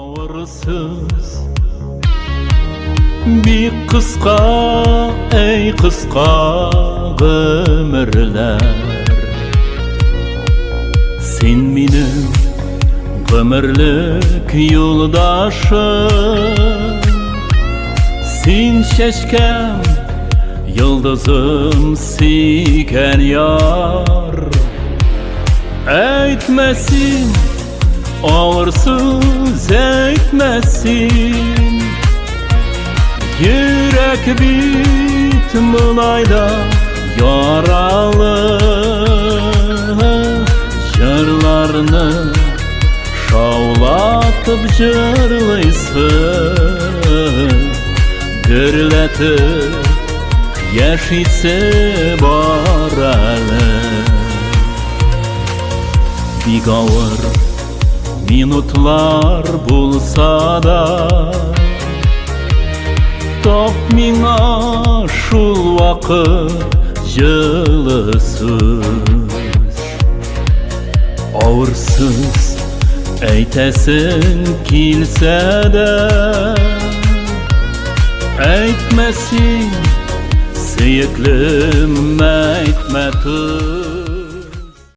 Ağırsız bir kıska, ey kıska ömürler. Sen benim ömürlük yoldaşım, sen şeşkem yıldızım siken yar. Eytmesin, ağırsız eytmesin, yürek bit mılayda yaralı. Jırlarını şavlatıp jırlaysın, gürletip yaşaysa baralı. Bir ağır minutlar bulsa da top mina şul vakit jılısız. Ağırsız eytesin kilse de eytmesin, seyiklim eytme tuz.